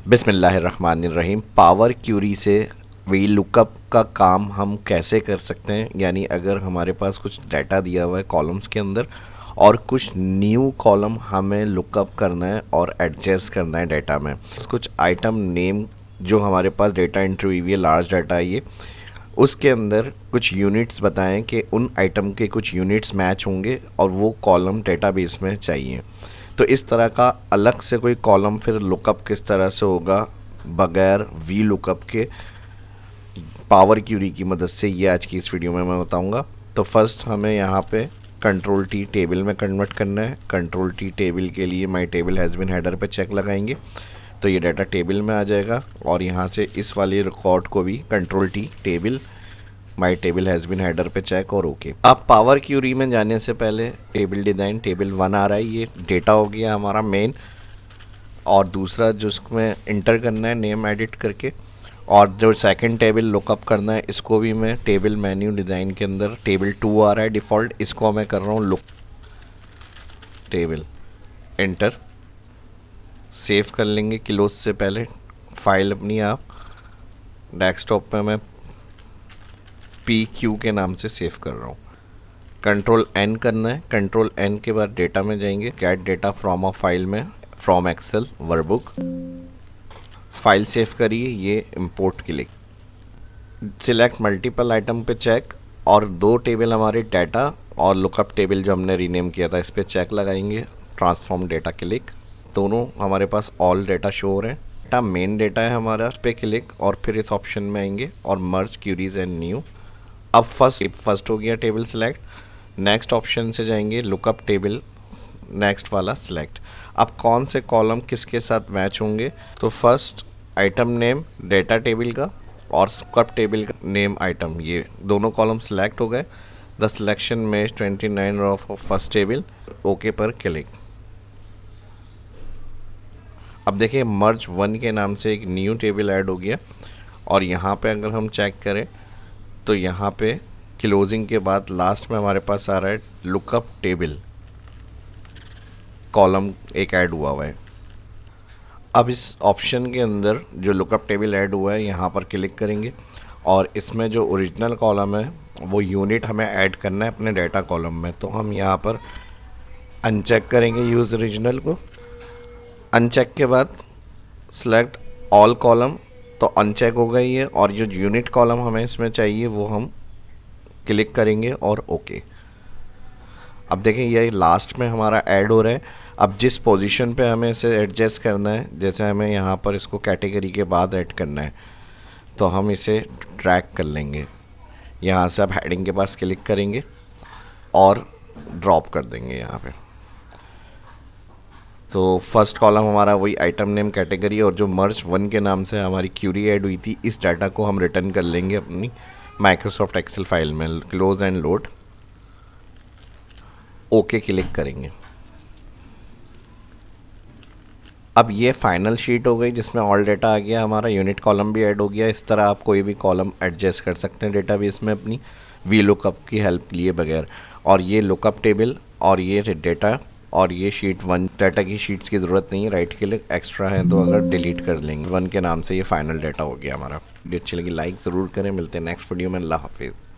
बिस्मिल्लाहिर्रहमानिर्रहीम। Power Curie से V lookup का काम हम कैसे कर सकते हैं, यानी अगर हमारे पास कुछ डाटा दिया हुआ है कॉलम्स के अंदर और कुछ न्यू कॉलम हमें लुकअप करना है और एडजस्ट करना है डाटा में। कुछ आइटम नेम जो हमारे पास डाटा एंट्री हुई हुई है, लार्ज डाटा है ये, उसके अंदर कुछ यूनिट्स बताएं कि उन आइटम के कुछ यूनिट्स मैच होंगे और वो कॉलम डेटाबेस में चाहिए। तो इस तरह का अलग से कोई कॉलम फिर लुकअप किस तरह से होगा बगैर वी लुकअप के पावर क्यूरी की मदद से, ये आज की इस वीडियो में मैं बताऊंगा। तो फर्स्ट हमें यहाँ पे कंट्रोल टी टेबल में कन्वर्ट करना है। कंट्रोल टी टेबल के लिए my table has been header पे चेक लगाएंगे तो ये डाटा टेबल में आ जाएगा और यहाँ से इस वाले रिकॉर्ड को भी control T table my table has been header पे चेक और ओके। अब पावर क्यूरी में जाने से पहले टेबल डिज़ाइन टेबल 1 आ रहा है, ये डेटा हो गया हमारा मेन। और दूसरा जो इसमें इंटर करना है नेम एडिट करके, और जो सेकंड टेबल लुकअप करना है इसको भी मैं टेबल मेन्यू डिज़ाइन के अंदर टेबल 2 आ रहा है डिफ़ॉल्ट, इसको मैं कर रहा हूँ लुक टेबल इंटर। सेव कर लेंगे क्लोज से पहले फाइल अपनी। आप डेस्कटॉप पे मैं PQ के नाम से सेव कर रहा हूँ। कंट्रोल N करना है। कंट्रोल N के बाद डेटा में जाएंगे, get data from a file में, from Excel workbook file save करिए, ये import click. Select multiple item पे चेक, और दो टेबल हमारे डाटा और लुकअप टेबल जो हमने रीनेम किया था इस पर चेक लगाएंगे। ट्रांसफॉर्म डेटा क्लिक, दोनों हमारे पास ऑल डेटा शो हो रहे हैं। डेटा मेन डेटा है हमारा, उस पर क्लिक और फिर इस ऑप्शन में आएंगे और मर्ज क्यूरीज एंड न्यू। अब फर्स्ट हो गया टेबल सिलेक्ट। नेक्स्ट ऑप्शन से जाएंगे लुकअप टेबल, नेक्स्ट वाला सिलेक्ट। अब कौन से कॉलम किसके साथ मैच होंगे, तो first item name data table का और लुकअप टेबल का नेम आइटम, ये दोनों कॉलम सिलेक्ट हो गए। द सिलेक्शन में 29 row of first table, okay पर क्लिक। अब देखिए मर्ज 1 के नाम से एक न्यू टेबल ऐड हो गया और यहाँ पे अगर हम चेक करें तो यहाँ पे क्लोजिंग के बाद लास्ट में हमारे पास आ रहा है लुकअप टेबल कॉलम एक ऐड हुआ है। अब इस ऑप्शन के अंदर जो लुकअप टेबल ऐड हुआ है यहाँ पर क्लिक करेंगे और इसमें जो ओरिजिनल कॉलम है वो यूनिट हमें ऐड करना है अपने डाटा कॉलम में। तो हम यहाँ पर अनचेक करेंगे यूज़ ओरिजिनल को। अनचेक के बाद सेलेक्ट ऑल कॉलम, तो अनचेक हो गई है और जो यूनिट कॉलम हमें इसमें चाहिए वो हम क्लिक करेंगे और ओके। अब देखें ये लास्ट में हमारा ऐड हो रहा है। अब जिस पोजीशन पे हमें इसे एडजस्ट करना है, जैसे हमें यहाँ पर इसको कैटेगरी के बाद ऐड करना है तो हम इसे ट्रैक कर लेंगे। यहाँ से अब हेडिंग के पास क्लिक करेंगे और ड्रॉप कर देंगे यहाँ पे। तो फर्स्ट कॉलम हमारा वही आइटम नेम कैटेगरी और जो मर्ज 1 के नाम से हमारी क्यूरी ऐड हुई थी, इस डाटा को हम रिटर्न कर लेंगे अपनी माइक्रोसॉफ्ट एक्सेल फाइल में। Close and load, okay click करेंगे। अब ये फाइनल शीट हो गई जिसमें ऑल डाटा आ गया हमारा, यूनिट कॉलम भी ऐड हो गया। इस तरह आप कोई भी कॉलम एडजस्ट कर सकते हैं डेटाबेस में अपनी वी लुकअप की हेल्प लिए बगैर। और ये लुकअप टेबल और ये डेटा और ये शीट 1 डाटा की शीट्स की ज़रूरत नहीं है, राइट क्लिक एक्स्ट्रा है तो अगर डिलीट कर लेंगे। 1 के नाम से ये फाइनल डाटा हो गया हमारा। वीडियो अच्छी लगी लाइक ज़रूर करें। मिलते हैं नेक्स्ट वीडियो में। अल्लाह हाफिज़।